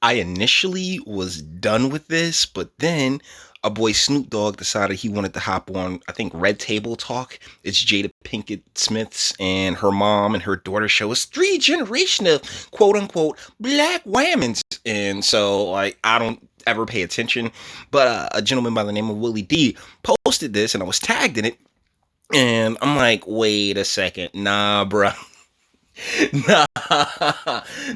I initially was done with this, but then a boy Snoop Dogg decided he wanted to hop on, I think, Red Table Talk. It's Jada Pinkett Smith's and her mom and her daughter show. It's three generation of quote unquote black women's. And so, like, I don't ever pay attention. But a gentleman by the name of Willie D posted this and I was tagged in it. And I'm like, wait a second. Nah, bruh. Nah,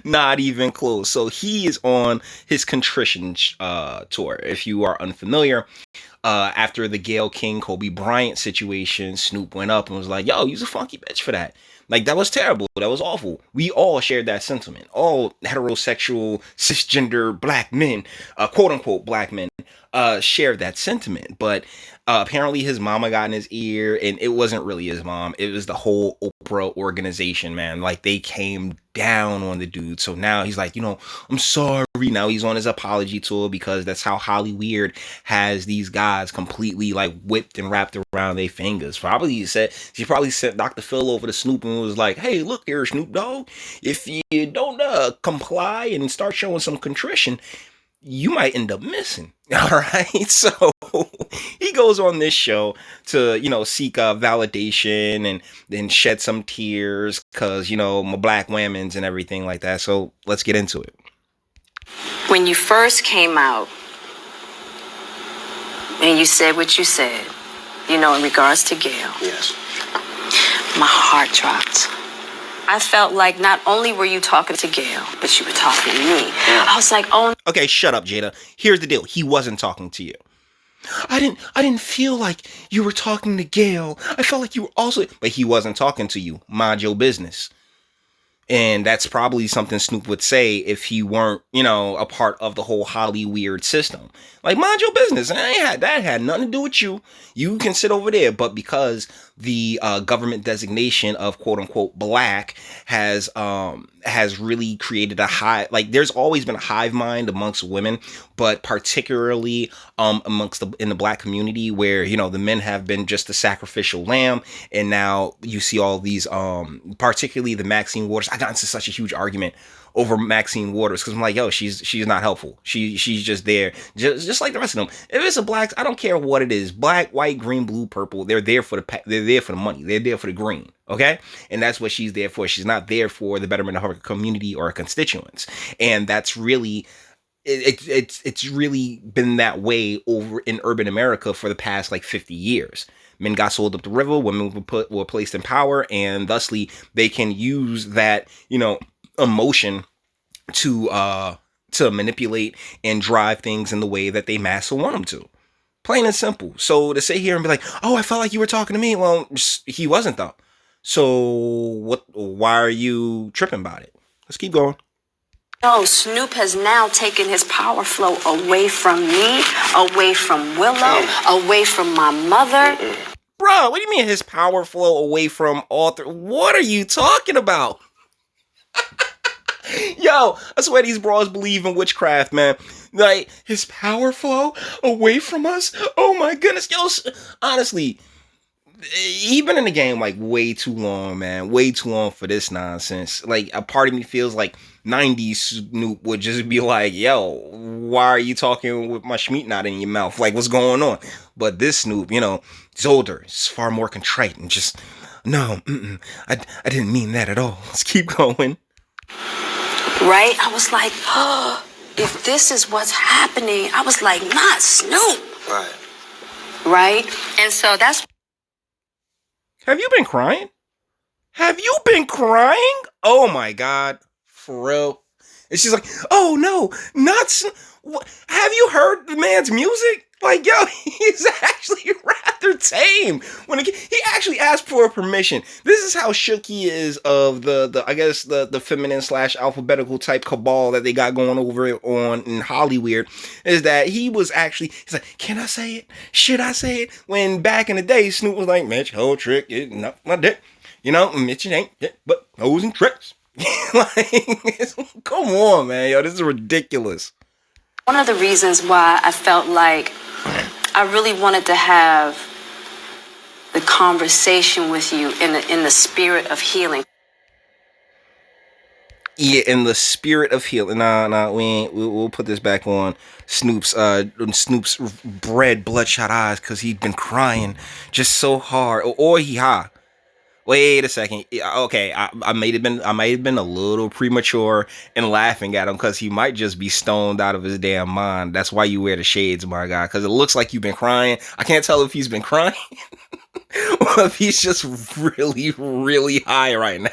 not even close. So he is on his contrition tour. If you are unfamiliar, after the Gayle King Kobe Bryant situation, Snoop went up and was like, "Yo, you's a funky bitch for that." Like that was terrible. That was awful. We all shared that sentiment. All heterosexual, cisgender black men, quote unquote black men, shared that sentiment. But apparently his mama got in his ear, and it wasn't really his mom. It was the whole Oprah organization, man. Like they came down on the dude. So now he's like, I'm sorry. Now he's on his apology tour because that's how Holly Weird has these guys completely like whipped and wrapped around their fingers. She probably sent Dr. Phil over to Snoop and was like, hey, look here, Snoop Dogg. If you don't comply and start showing some contrition, you might end up missing. All right. So he goes on this show to, seek validation and then shed some tears because, my black women's and everything like that. So let's get into it. When you first came out and you said what you said, in regards to Gayle. Yes. My heart dropped. I felt like not only were you talking to Gayle, but you were talking to me. Yeah. I was like, oh. Okay, shut up, Jada. Here's the deal. He wasn't talking to you. I didn't feel like you were talking to Gayle. I felt like you were also, but he wasn't talking to you. Mind your business. And that's probably something Snoop would say if he weren't, a part of the whole Holly Weird system. Like, mind your business. That had nothing to do with you. You can sit over there. But because the government designation of quote unquote black has really created a there's always been a hive mind amongst women, but particularly in the black community where, the men have been just the sacrificial lamb. And now you see all these, particularly the Maxine Waters. I got into such a huge argument over Maxine Waters because I'm like, yo, she's not helpful. She's just there, just like the rest of them. If it's a black, I don't care what it is, black, white, green, blue, purple. They're there for the money. They're there for the green. Okay, and that's what she's there for. She's not there for the betterment of her community or her constituents, and that's really. It's really been that way over in urban America for the past 50 years. Men got sold up the river, women were placed in power, and thusly they can use that, emotion to manipulate and drive things in the way that they master want them to. Plain and simple. So to sit here and be like, oh, I felt like you were talking to me. Well, he wasn't though. So why are you tripping about it? Let's keep going. No, Snoop has now taken his power flow away from me, away from Willow, away from my mother. Bro, what do you mean his power flow away from Arthur? What are you talking about? Yo, I swear these bros believe in witchcraft, man. Like, his power flow away from us? Oh my goodness. Yo, honestly, he been in the game way too long, man. Way too long for this nonsense. A part of me feels like 90s Snoop would just be like, yo, why are you talking with my schmeat knot in your mouth? What's going on? But this Snoop, he's older. He's far more contrite and just, no, I didn't mean that at all. Let's keep going. Right? I was like, oh, if this is what's happening, I was like, not Snoop. Right. Right? And so that's... Have you been crying? Have you been crying? Oh my God. For real. And she's like, oh no, not... Have you heard the man's music? Yo, he's actually rather tame. He actually asked for permission. This is how shook he is of the feminine / alphabetical type cabal that they got going over in Hollywood. Is that he's like, can I say it? Should I say it? When back in the day, Snoop was like, Mitch, whole trick is not my dick. Mitch, it ain't it, but hoes and tricks. Come on, man. Yo, this is ridiculous. One of the reasons why I felt like I really wanted to have the conversation with you in the spirit of healing. Yeah, in the spirit of healing. Nah, we ain't. We'll put this back on Snoop's red bloodshot eyes because he'd been crying just so hard. Or he ha. Wait a second. Yeah, okay, I might have been a little premature in laughing at him because he might just be stoned out of his damn mind. That's why you wear the shades, my guy. Because it looks like you've been crying. I can't tell if he's been crying or if he's just really, really high right now.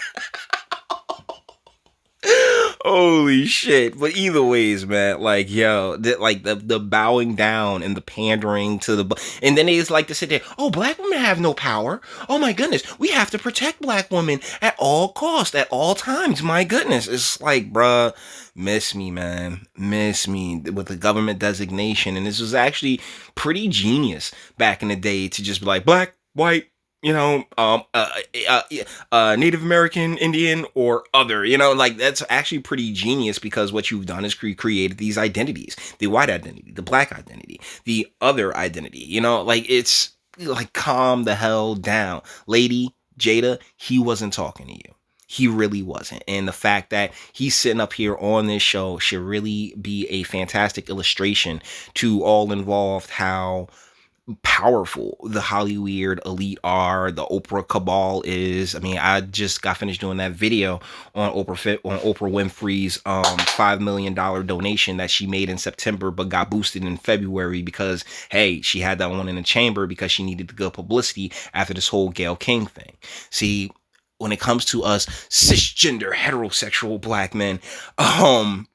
Holy shit! But either ways, man, like yo, like the bowing down and the pandering to and then they just like to sit there. Oh, black women have no power. Oh my goodness, we have to protect black women at all costs, at all times. My goodness, it's like, bruh, miss me, man, miss me with the government designation. And this was actually pretty genius back in the day to just be like black, white, you know, Native American, Indian, or other, like that's actually pretty genius because what you've done is created these identities: the white identity, the black identity, the other identity, like it's like calm the hell down. Lady Jada, he wasn't talking to you. He really wasn't. And the fact that he's sitting up here on this show should really be a fantastic illustration to all involved how powerful the Hollywood elite are, the Oprah cabal is. I mean, I just got finished doing that video on Oprah Winfrey's $5 million donation that she made in September, but got boosted in February because hey, she had that one in the chamber because she needed the good publicity after this whole Gayle King thing. See, when it comes to us cisgender heterosexual black men,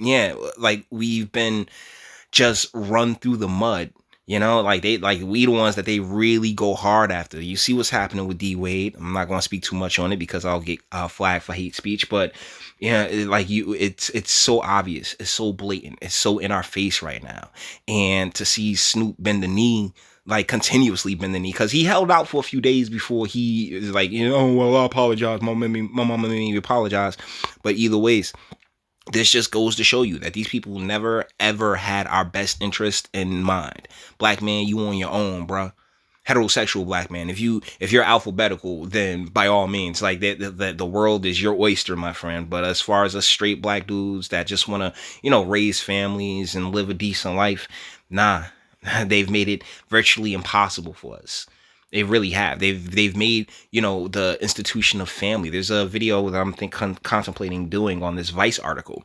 yeah, like we've been just run through the mud. Like we the ones that they really go hard after. You see what's happening with D Wade. I'm not gonna speak too much on it because I'll get flagged for hate speech. But yeah, it's so obvious. It's so blatant. It's so in our face right now. And to see Snoop bend the knee, like continuously bend the knee, because he held out for a few days before he is like, well, I apologize. My mama made me apologize. But either ways, this just goes to show you that these people never ever had our best interest in mind. Black man, you on your own, bruh. Heterosexual black man. If you're alphabetical, then by all means, like the world is your oyster, my friend. But as far as us straight black dudes that just want to, raise families and live a decent life, nah, they've made it virtually impossible for us. They really have. They've made, the institution of family. There's a video that I'm contemplating doing on this Vice article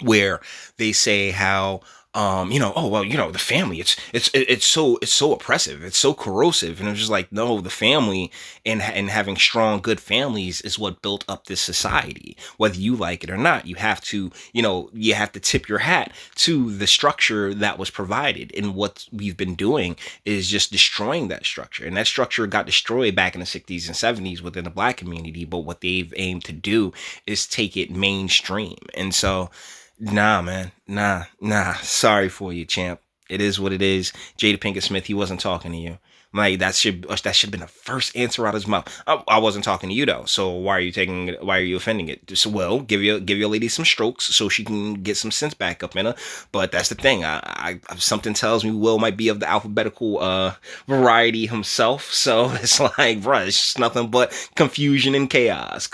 where they say how oh well, the family, it's so oppressive, it's so corrosive. And it's just like, no, the family and having strong good families is what built up this society, whether you like it or not. You have to tip your hat to the structure that was provided, and what we've been doing is just destroying that structure. And that structure got destroyed back in the 60s and 70s within the black community, but what they've aimed to do is take it mainstream. And so nah, man. Nah. Sorry for you, champ. It is what it is. Jada Pinkett Smith, he wasn't talking to you. Like that should have been the first answer out of his mouth. I wasn't talking to you though. So why are you offending it? So, well, give your lady some strokes so she can get some sense back up in her. But that's the thing. I something tells me Will might be of the alphabetical variety himself. So it's like, bruh, it's just nothing but confusion and chaos.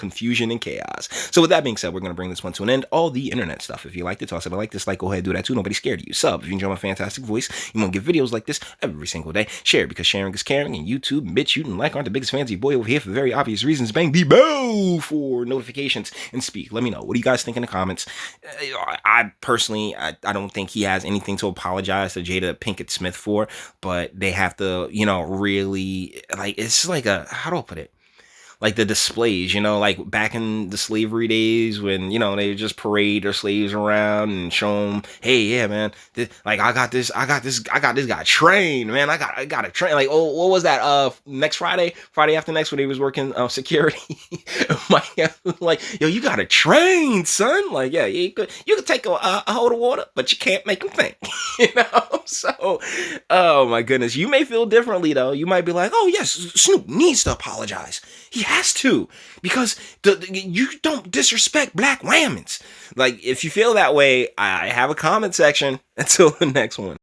So with that being said, we're gonna bring this one to an end. All the internet stuff. If you liked it, toss it a like, dislike, go ahead and do that too. Nobody's scared of you. Sub if you enjoy my fantastic voice. You want to get videos like this every single day. Share because sharing is caring, and YouTube, bitch, you and like aren't the biggest fans of your boy over here for very obvious reasons. Bang the bell for notifications and speak. Let me know. What do you guys think in the comments? I personally, I don't think he has anything to apologize to Jada Pinkett Smith for, but they have to, really, like, it's like how do I put it? Like the displays, like back in the slavery days when, they just parade their slaves around and show them, hey, yeah, man, like I got this guy trained, man. I got a train. Like, oh, what was that? Next Friday after next when he was working security, like, yo, you got to train, son. Like, yeah, you could take a hold of water, but you can't make him think, So, oh my goodness, you may feel differently though. You might be like, oh yes, Snoop needs to apologize. He has to, because you don't disrespect black women. Like, if you feel that way, I have a comment section. Until the next one.